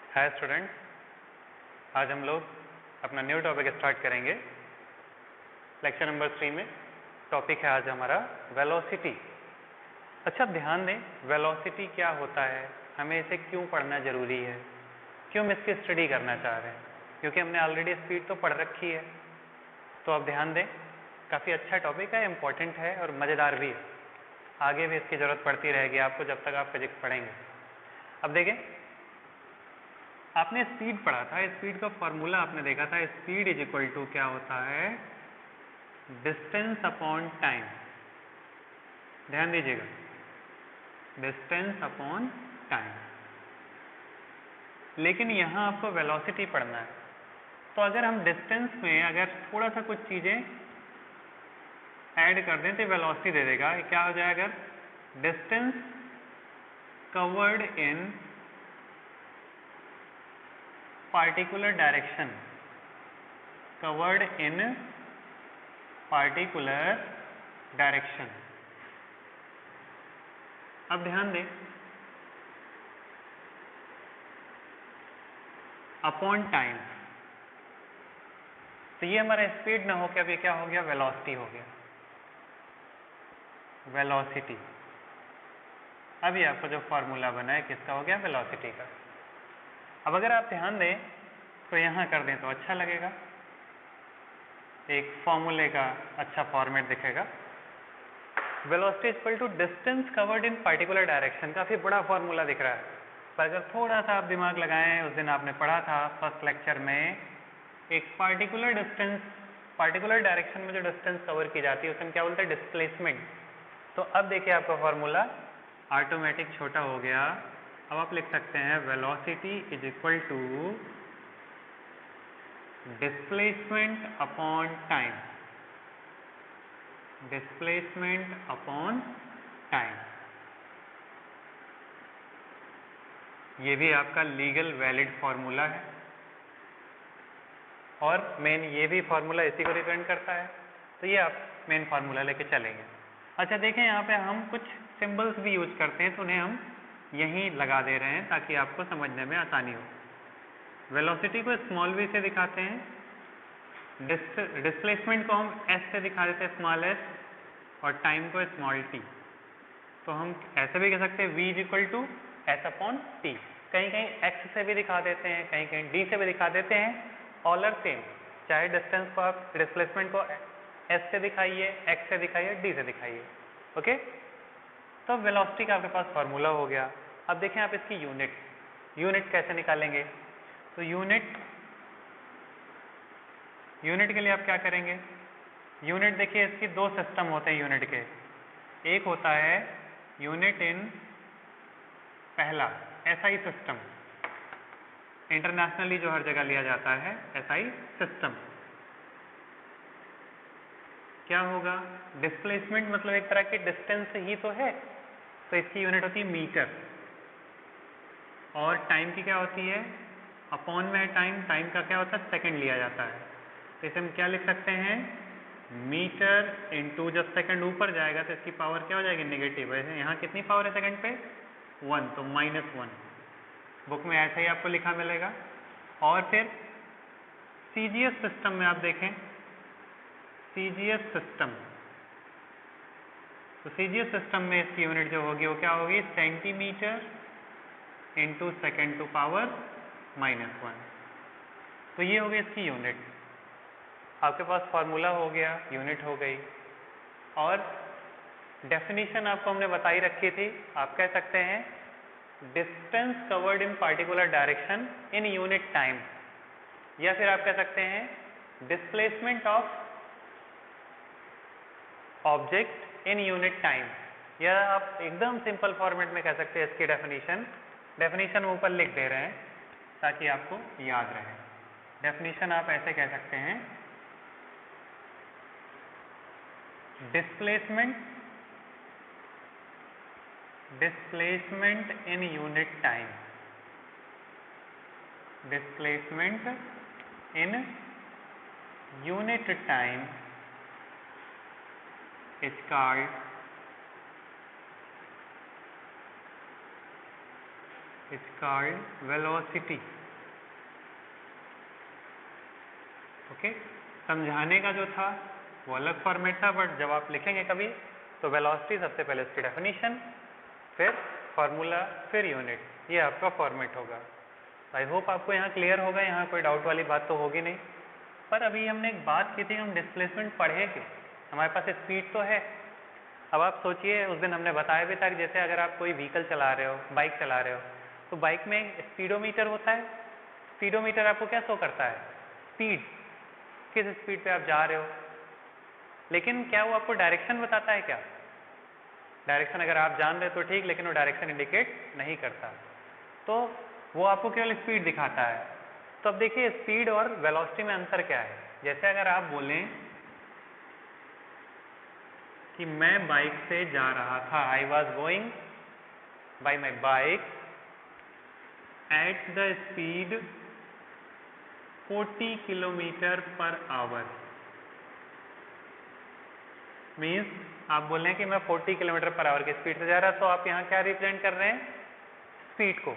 Hi students, आज हम लोग अपना न्यू टॉपिक स्टार्ट करेंगे। लेक्चर नंबर 3 में टॉपिक है आज हमारा वेलोसिटी। अच्छा ध्यान दें, वेलोसिटी क्या होता है, हमें इसे क्यों पढ़ना ज़रूरी है, क्यों हम इसकी स्टडी करना चाह रहे हैं, क्योंकि हमने ऑलरेडी स्पीड तो पढ़ रखी है। तो अब ध्यान दें, काफ़ी अच्छा टॉपिक है, इम्पोर्टेंट है और मज़ेदार भी है। आगे भी इसकी ज़रूरत पड़ती रहेगी आपको जब तक आप फिजिक्स पढ़ेंगे। अब देखें, आपने स्पीड पढ़ा था, स्पीड का फॉर्मूला आपने देखा था, स्पीड इज इक्वल टू क्या होता है, डिस्टेंस अपॉन टाइम। ध्यान दीजिएगा, डिस्टेंस अपॉन टाइम। लेकिन यहाँ आपको वेलोसिटी पढ़ना है, तो अगर हम डिस्टेंस में अगर थोड़ा सा कुछ चीज़ें ऐड कर दें तो वेलोसिटी दे देगा। क्या हो जाएगा, distance covered in particular direction, covered in particular direction। अब ध्यान दें, अपॉन टाइम, तो ये हमारा स्पीड ना हो के अब ये क्या हो गया, वेलोसिटी हो गया, वेलोसिटी। अब ये आपको जो फॉर्मूला बना है किसका हो गया, वेलोसिटी का। अब अगर आप ध्यान दें तो यहाँ कर दें तो अच्छा लगेगा, एक फॉर्मूले का अच्छा फॉर्मेट दिखेगा। Velocity equal to distance covered in particular direction. काफ़ी बड़ा फॉर्मूला दिख रहा है, पर अगर थोड़ा सा आप दिमाग लगाएं, उस दिन आपने पढ़ा था फर्स्ट लेक्चर में, एक पार्टिकुलर डिस्टेंस, पार्टिकुलर डायरेक्शन में जो डिस्टेंस कवर की जाती है उसे हम क्या बोलते हैं, डिस्प्लेसमेंट। तो अब देखिए आपका फॉर्मूला ऑटोमेटिक छोटा हो गया। अब आप लिख सकते हैं velocity is equal to displacement upon time, displacement upon time. ये भी आपका लीगल वैलिड फॉर्मूला है और मेन ये भी फॉर्मूला इसी को रिप्रेजेंट करता है, तो ये आप मेन फॉर्मूला लेके चलेंगे। अच्छा देखें, यहाँ पे हम कुछ सिंबल्स भी यूज करते हैं, तो उन्हें हम यहीं लगा दे रहे हैं ताकि आपको समझने में आसानी हो। वेलोसिटी को स्मॉल v से दिखाते हैं, डिस्प्लेसमेंट को हम s से दिखा देते हैं, स्मॉल s, और टाइम को स्मॉल t। तो हम ऐसे भी कह सकते हैं v is equal to S upon T. कहीं कहीं x से भी दिखा देते हैं, कहीं कहीं d से भी दिखा देते हैं। ऑल आर सेम, चाहे डिस्टेंस को आप, डिस्प्लेसमेंट को s से दिखाइए, x से दिखाइए, d से दिखाइए। ओके, तो वेलोसिटी का आपके पास फॉर्मूला हो गया। अब देखें आप इसकी यूनिट कैसे निकालेंगे। तो यूनिट के लिए आप क्या करेंगे, यूनिट देखिए इसकी दो सिस्टम होते हैं यूनिट के। एक होता है यूनिट इन पहला SI सिस्टम, इंटरनेशनली जो हर जगह लिया जाता है, SI सिस्टम। क्या होगा, डिस्प्लेसमेंट मतलब एक तरह की डिस्टेंस ही तो है, तो इसकी यूनिट होती है मीटर। और टाइम की क्या होती है, अपॉन में टाइम, टाइम का क्या होता है, सेकंड लिया जाता है। तो इसे हम क्या लिख सकते हैं, मीटर इंटू, जब सेकंड ऊपर जाएगा तो इसकी पावर क्या हो जाएगी, नेगेटिव। वैसे यहाँ कितनी पावर है सेकंड पे, 1, तो -1। बुक में ऐसे ही आपको लिखा मिलेगा। और फिर CGS सिस्टम में आप देखें, CGS सिस्टम, तो CGS सिस्टम में इसकी यूनिट जो होगी वो क्या होगी, centimetre into second to power -1। तो ये हो गई इसकी यूनिट। आपके पास फॉर्मूला हो गया, यूनिट हो गई, और डेफिनेशन आपको हमने बताई रखी थी। आप कह सकते हैं distance covered in particular direction in unit time, या फिर आप कह सकते हैं displacement of object in unit time, या आप एकदम सिंपल फॉर्मेट में कह सकते हैं इसकी डेफिनेशन ऊपर लिख दे रहे हैं ताकि आपको याद रहे। डेफिनेशन आप ऐसे कह सकते हैं, displacement in unit time, displacement in unit time is called velocity। Okay, समझाने का जो था वो अलग फॉर्मेट था, बट जब आप लिखेंगे कभी तो वेलोसिटी सबसे पहले उसकी डेफिनेशन, फिर फार्मूला, फिर यूनिट, ये आपका फॉर्मेट होगा। आई होप आपको यहाँ क्लियर होगा, यहाँ कोई डाउट वाली बात तो होगी नहीं। पर अभी हमने एक बात की थी, हम डिस्प्लेसमेंट पढ़े थे, हमारे पास स्पीड तो है। अब आप सोचिए, उस दिन हमने बताया भी था कि जैसे अगर आप कोई व्हीकल चला रहे हो, बाइक चला रहे हो, तो बाइक में स्पीडोमीटर होता है। स्पीडोमीटर आपको क्या शो करता है? स्पीड, किस स्पीड पे आप जा रहे हो। लेकिन क्या वो आपको डायरेक्शन बताता है? क्या डायरेक्शन अगर आप जान रहे तो ठीक, लेकिन वो डायरेक्शन इंडिकेट नहीं करता, तो वो आपको केवल स्पीड दिखाता है। तो अब देखिए स्पीड और वेलोसिटी में अंतर क्या है। जैसे अगर आप बोलें कि मैं बाइक से जा रहा था, I was going by my bike at the speed 40 kilometre per hour. Means आप बोल रहे हैं कि मैं 40 किलोमीटर पर आवर की स्पीड से जा रहा, तो आप यहाँ क्या रिप्रेजेंट कर रहे हैं? स्पीड को।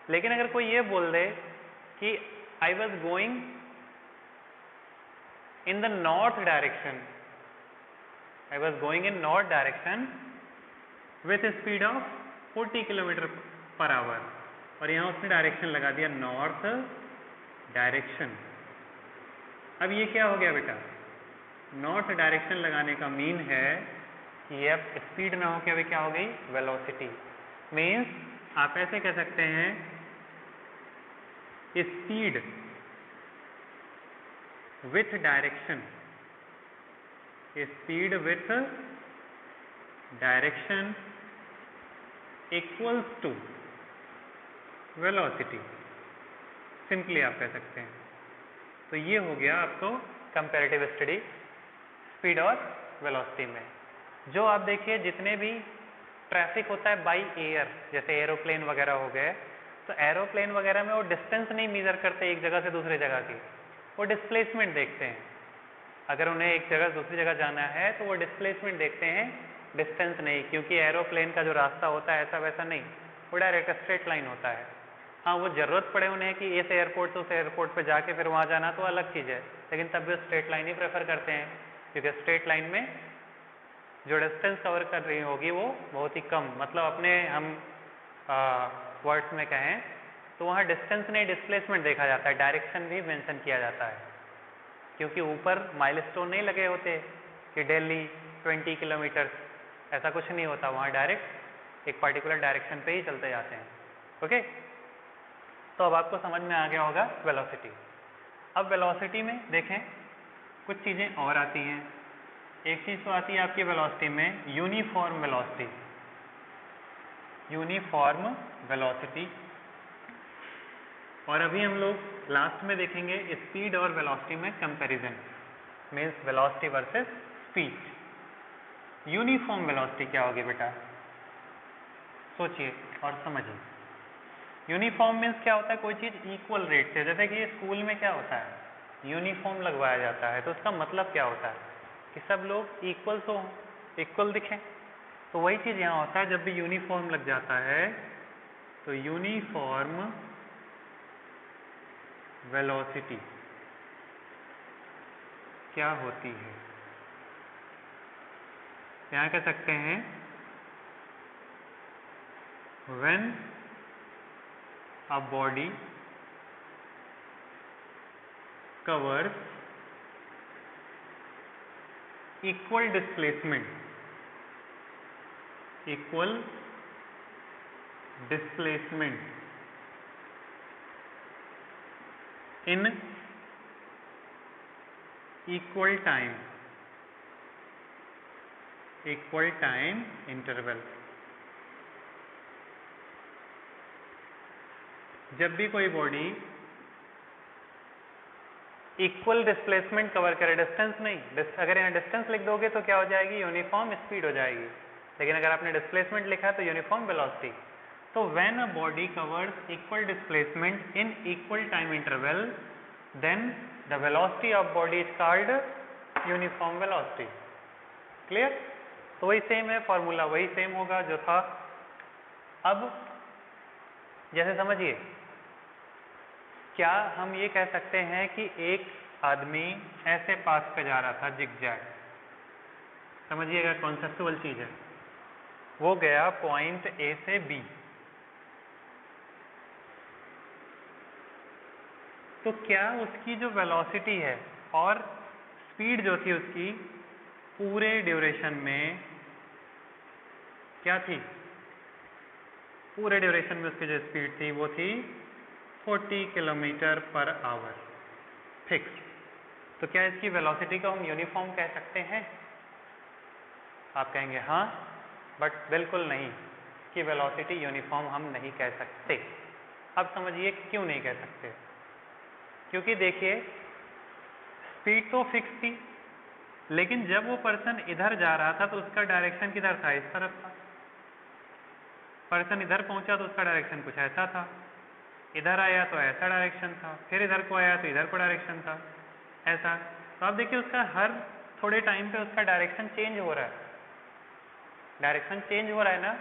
लेकिन अगर कोई ये बोल दे कि I was going in the north direction, I was going in north direction with speed of 40 kilometre per hour, और यहाँ उसने डायरेक्शन लगा दिया नॉर्थ डायरेक्शन। अब ये क्या हो गया बेटा? नॉर्थ डायरेक्शन लगाने का मीन है कि ये अब स्पीड ना हो के अभी क्या हो गई? वेलोसिटी। मीन्स आप ऐसे कह सकते हैं speed with direction, speed with direction equals to velocity, simply आप कह सकते हैं। तो ये हो गया आपको कंपैरेटिव स्टडी स्पीड और वेलोसिटी में। जो आप देखिए जितने भी ट्रैफिक होता है बाई एयर, जैसे एरोप्लेन वगैरह हो गए, तो एरोप्लेन वगैरह में वो डिस्टेंस नहीं मेजर करते एक जगह से दूसरी जगह की, वो डिस्प्लेसमेंट देखते हैं। अगर उन्हें एक जगह से दूसरी जगह जाना है तो वो डिस्प्लेसमेंट देखते हैं, डिस्टेंस नहीं, क्योंकि एरोप्लेन का जो रास्ता होता है ऐसा वैसा नहीं, वो डायरेक्ट स्ट्रेट लाइन होता है। हाँ, वो ज़रूरत पड़े उन्हें कि इस एयरपोर्ट से उस एयरपोर्ट पर जाके फिर वहाँ जाना तो अलग चीज़ है, लेकिन तब भी स्ट्रेट लाइन ही प्रेफर करते हैं, क्योंकि स्ट्रेट लाइन में जो डिस्टेंस कवर कर रही होगी वो बहुत ही कम, मतलब अपने हम वर्ड्स में कहें तो वहाँ डिस्टेंस नहीं डिस्प्लेसमेंट देखा जाता है, डायरेक्शन भी मेंशन किया जाता है, क्योंकि ऊपर माइलस्टोन नहीं लगे होते कि दिल्ली 20 किलोमीटर, ऐसा कुछ नहीं होता, वहाँ डायरेक्ट एक पर्टिकुलर डायरेक्शन पे ही चलते जाते हैं। ओके, तो अब आपको समझ में आ गया होगा वेलोसिटी। अब वेलोसिटी में देखें कुछ चीज़ें और आती हैं। एक चीज़ तो आती है आपकी वेलोसिटी में यूनिफॉर्म वेलोसिटी, यूनिफॉर्म वेलोसिटी, और अभी हम लोग लास्ट में देखेंगे स्पीड और वेलोसिटी में comparison, means velocity versus speed. Uniform velocity क्या होगी बेटा? सोचिए और समझिए। यूनिफॉर्म मीन्स क्या होता है? कोई चीज़ इक्वल रेट से, जैसे कि स्कूल में क्या होता है, यूनिफॉर्म लगवाया जाता है, तो उसका मतलब क्या होता है कि सब लोग इक्वल तो इक्वल दिखें। तो वही चीज़ यहाँ होता है, जब भी यूनिफॉर्म लग जाता है तो यूनिफॉर्म वेलोसिटी क्या होती है? यहाँ कह सकते हैं when a body covers equal displacement in equal time interval। जब भी कोई बॉडी इक्वल डिस्प्लेसमेंट कवर करे, डिस्टेंस नहीं, अगर यहाँ डिस्टेंस लिख दोगे तो क्या हो जाएगी? यूनिफॉर्म स्पीड हो जाएगी, लेकिन अगर आपने डिस्प्लेसमेंट लिखा है तो यूनिफॉर्म वेलोसिटी। तो when a body covers equal displacement in equal time interval then the velocity of body is called uniform velocity. Clear? तो वही सेम है फॉर्मूला, वही सेम होगा जो था। अब जैसे समझिए, क्या हम ये कह सकते हैं कि एक आदमी ऐसे पाथ पे जा रहा था जिगजैग, समझिएगा कॉन्सेप्चुअल चीज है, वो गया पॉइंट ए से बी, तो क्या उसकी जो वेलोसिटी है और स्पीड जो थी उसकी पूरे ड्यूरेशन में क्या थी? पूरे ड्यूरेशन में उसकी जो स्पीड थी वो थी 40 किलोमीटर पर आवर फिक्स। तो क्या इसकी वेलोसिटी को हम यूनिफॉर्म कह सकते हैं? आप कहेंगे हाँ, बट बिल्कुल नहीं, कि वेलोसिटी यूनिफॉर्म हम नहीं कह सकते। अब समझिए क्यों नहीं कह सकते। क्योंकि देखिए स्पीड तो फिक्स थी, लेकिन जब वो पर्सन इधर जा रहा था तो उसका डायरेक्शन किधर था? इस तरफ था। पर्सन इधर पहुंचा तो उसका डायरेक्शन कुछ ऐसा था, इधर आया तो ऐसा डायरेक्शन था, फिर इधर को आया तो इधर को डायरेक्शन था ऐसा। तो आप देखिए उसका हर थोड़े टाइम पे उसका डायरेक्शन चेंज हो रहा है, डायरेक्शन चेंज हो रहा है ना।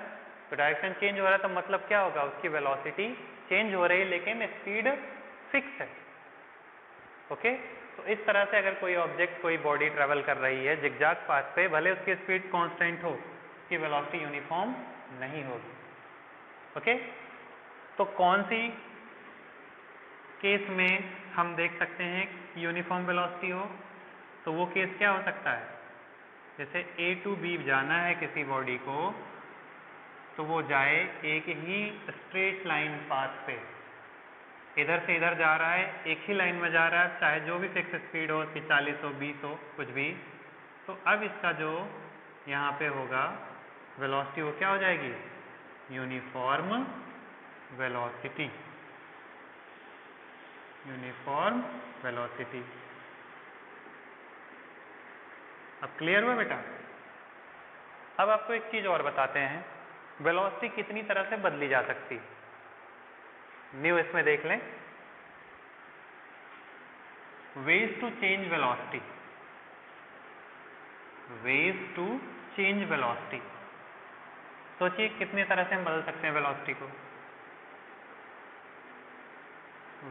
तो डायरेक्शन चेंज हो रहा है तो मतलब क्या होगा? उसकी वेलोसिटी चेंज हो रही है लेकिन स्पीड फिक्स है। ओके, तो इस तरह से अगर कोई ऑब्जेक्ट, कोई बॉडी ट्रेवल कर रही है जिगजैग पाथ पे, भले उसकी स्पीड कांस्टेंट हो, उसकी वेलोसिटी यूनिफॉर्म नहीं होगी। ओके, तो कौन सी केस में हम देख सकते हैं कि यूनिफॉर्म वेलोसिटी हो? तो वो केस क्या हो सकता है? जैसे ए टू बी जाना है किसी बॉडी को, तो वो जाए एक ही स्ट्रेट लाइन पाथ पे, इधर से इधर जा रहा है, एक ही लाइन में जा रहा है, चाहे जो भी फिक्स स्पीड हो, उसकी 40 हो, 20 हो, कुछ भी। तो अब इसका जो यहाँ पे होगा वेलोसिटी, वो क्या हो जाएगी? Uniform velocity, uniform velocity. अब क्लियर हुआ बेटा? अब आपको एक चीज और बताते हैं, वेलोसिटी कितनी तरह से बदली जा सकती है। न्यू इसमें देख लें, ways to change velocity, ways to change velocity. सोचिए कितनी तरह से हम बदल सकते हैं वेलोसिटी को।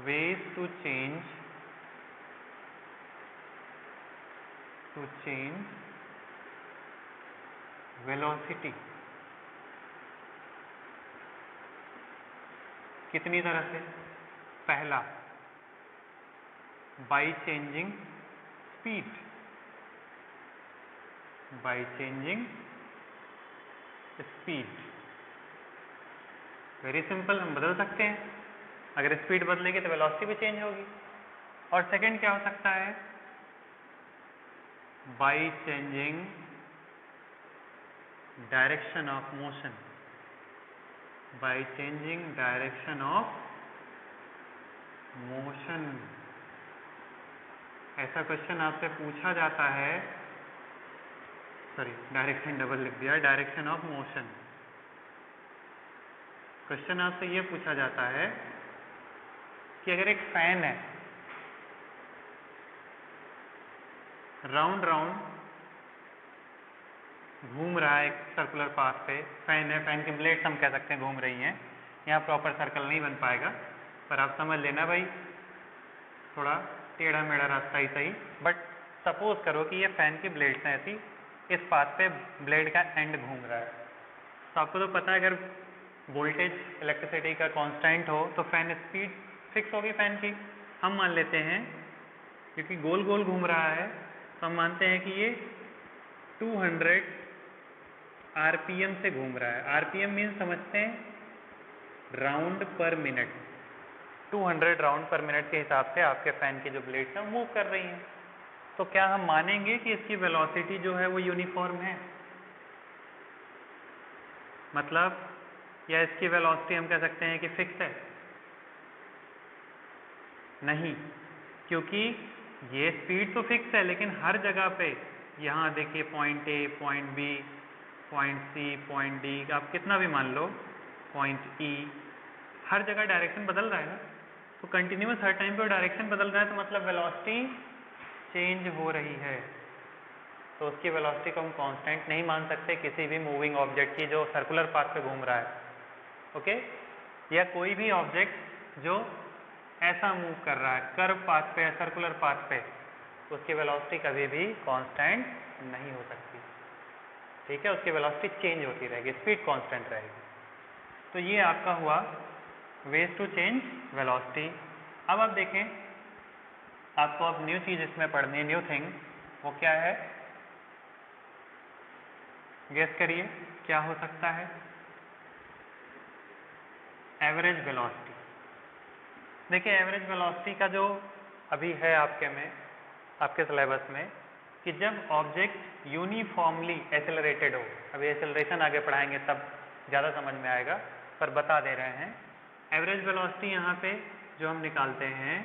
ways to change velocity, कितनी तरह से? पहला, by changing speed, by changing speed. Very simple, हम बदल सकते हैं, अगर स्पीड बदलेगी तो वेलोसिटी भी चेंज होगी। और सेकंड क्या हो सकता है? By changing direction of motion, by changing direction of motion. ऐसा क्वेश्चन आपसे पूछा जाता है, सॉरी डायरेक्शन डबल लिख दिया, डायरेक्शन ऑफ मोशन। क्वेश्चन आपसे ये पूछा जाता है कि अगर एक फैन है, राउंड राउंड घूम रहा है एक सर्कुलर पाथ पे, फैन है, फैन की ब्लेड्स हम कह सकते हैं घूम रही हैं, यहाँ प्रॉपर सर्कल नहीं बन पाएगा, पर आप समझ लेना भाई, थोड़ा टेढ़ा मेढ़ा रास्ता ही सही, बट सपोज करो कि ये फैन की ब्लेड्स हैं ऐसी, इस पाथ पे ब्लेड का एंड घूम रहा है। तो आपको तो पता है अगर वोल्टेज इलेक्ट्रिसिटी का कांस्टेंट हो तो फैन स्पीड फिक्स होगी फैन की। हम मान लेते हैं क्योंकि गोल गोल घूम रहा है तो हम मानते हैं कि ये 200 आरपीएम से घूम रहा है। आरपीएम मीन समझते हैं राउंड पर मिनट, 200 राउंड पर मिनट के हिसाब से आपके फैन की जो ब्लेड्स हैं मूव कर रही हैं। तो क्या हम मानेंगे कि इसकी वेलोसिटी जो है वो यूनिफॉर्म है? मतलब या इसकी वेलोसिटी हम कह सकते हैं कि फिक्स है? नहीं, क्योंकि ये स्पीड तो फिक्स है लेकिन हर जगह पे, यहाँ देखिए point A, point B, point C, point D, आप कितना भी मान लो, पॉइंट ई, हर जगह डायरेक्शन बदल रहा है ना। तो कंटिन्यूस हर टाइम पे डायरेक्शन बदल रहा है तो मतलब वेलोसिटी चेंज हो रही है। तो उसकी वेलोसिटी को हम कांस्टेंट नहीं मान सकते किसी भी मूविंग ऑब्जेक्ट की जो सर्कुलर पाथ पे घूम रहा है। ओके, या कोई भी ऑब्जेक्ट जो ऐसा मूव कर रहा है कर्व पाथ पे या सर्कुलर पाथ पे, उसकी वेलोसिटी कभी भी कांस्टेंट नहीं हो सकती, ठीक है, उसकी वेलोसिटी चेंज होती रहेगी, स्पीड कांस्टेंट रहेगी। तो ये आपका हुआ वेज टू चेंज वेलोसिटी। अब आप देखें, आपको अब न्यू चीज इसमें पढ़नी है, न्यू थिंग, वो क्या है, गेस करिए क्या हो सकता है। Average velocity. देखिए एवरेज वेलोसिटी का जो अभी है आपके सिलेबस में, कि जब ऑब्जेक्ट यूनिफॉर्मली एक्सेलरेटेड हो, अभी एक्सेलरेशन आगे पढ़ाएंगे तब ज़्यादा समझ में आएगा, पर बता दे रहे हैं एवरेज वेलोसिटी यहाँ पे जो हम निकालते हैं,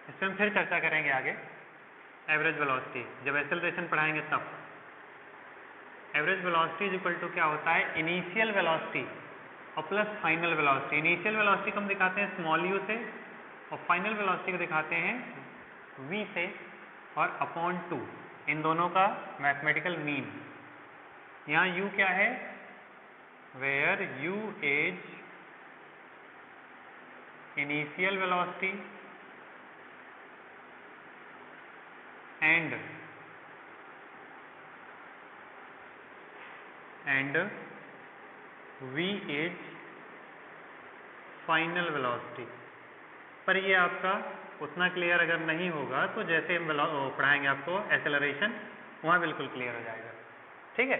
इस पर हम फिर चर्चा करेंगे आगे। एवरेज वेलोसिटी जब एक्सेलरेशन पढ़ाएंगे तब। Average velocity is equal to क्या होता है, इनिशियल वेलोसिटी और plus final velocity. Initial velocity को हम दिखाते हैं स्मॉल यू से और फाइनल वेलोसिटी को दिखाते हैं v से और अपॉन 2, इन दोनों का मैथमेटिकल मीन। यहाँ u क्या है, where u is initial velocity and v is final velocity. पर ये आपका उतना क्लियर अगर नहीं होगा तो जैसे हम पढ़ाएंगे आपको एक्सेलरेशन, वहाँ बिल्कुल क्लियर हो जाएगा, ठीक है।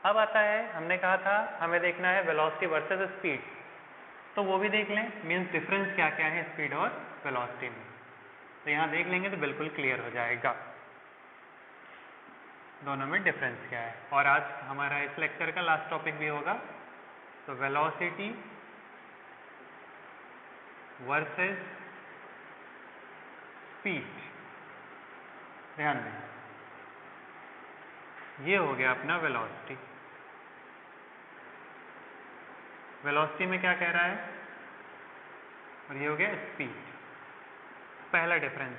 अब आता है, हमने कहा था हमें देखना है वेलोसिटी वर्सेस स्पीड, तो वो भी देख लें, मीन्स डिफरेंस क्या क्या है स्पीड और वेलोसिटी में। तो यहाँ देख लेंगे तो बिल्कुल क्लियर हो जाएगा दोनों में डिफरेंस क्या है। और आज हमारा इस लेक्चर का लास्ट टॉपिक भी होगा, तो वेलोसिटी वर्सेस स्पीड, ध्यान दें, ये हो गया अपना वेलोसिटी। वेलोसिटी में क्या कह रहा है, और ये हो गया स्पीड। पहला डिफरेंस,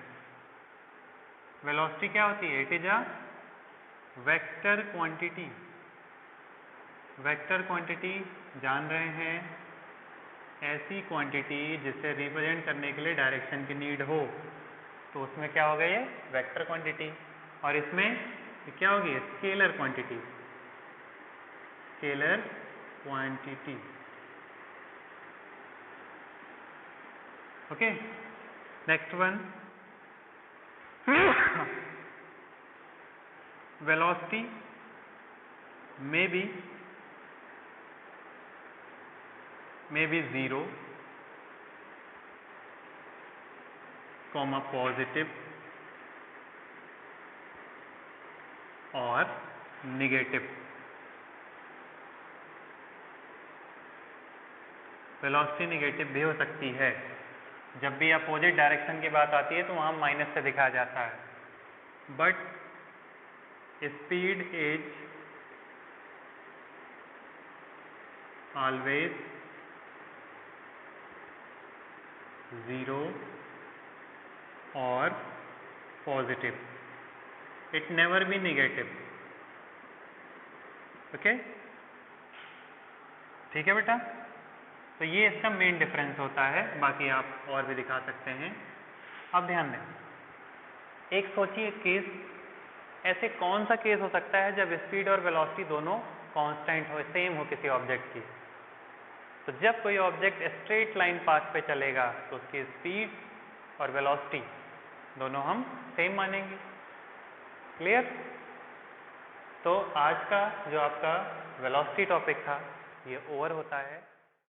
वेलोसिटी क्या होती है, it is a vector quantity. Vector quantity जान रहे हैं, ऐसी क्वांटिटी जिसे रिप्रेजेंट करने के लिए डायरेक्शन की नीड हो, तो उसमें क्या होगा, ये वेक्टर क्वांटिटी। और इसमें क्या होगी, scalar quantity. Scalar quantity, okay. Next one, velocity may be 0, positive और निगेटिव। वेलोसिटी निगेटिव भी हो सकती है, जब भी अपोजिट डायरेक्शन की बात आती है तो वहाँ माइनस से दिखाया जाता है, बट स्पीड इज ऑलवेज 0 और positive, it never be negative, okay, ठीक है बेटा। तो ये इसका मेन डिफरेंस होता है, बाकी आप और भी दिखा सकते हैं। अब ध्यान दें, एक सोचिए केस, ऐसे कौन सा केस हो सकता है जब स्पीड और वेलोसिटी दोनों कांस्टेंट हो, सेम हो किसी ऑब्जेक्ट की। तो जब कोई ऑब्जेक्ट स्ट्रेट लाइन पाथ पे चलेगा तो उसकी स्पीड और वेलोसिटी दोनों हम सेम मानेंगे, क्लियर। तो आज का जो आपका वेलोसिटी टॉपिक था ये ओवर होता है।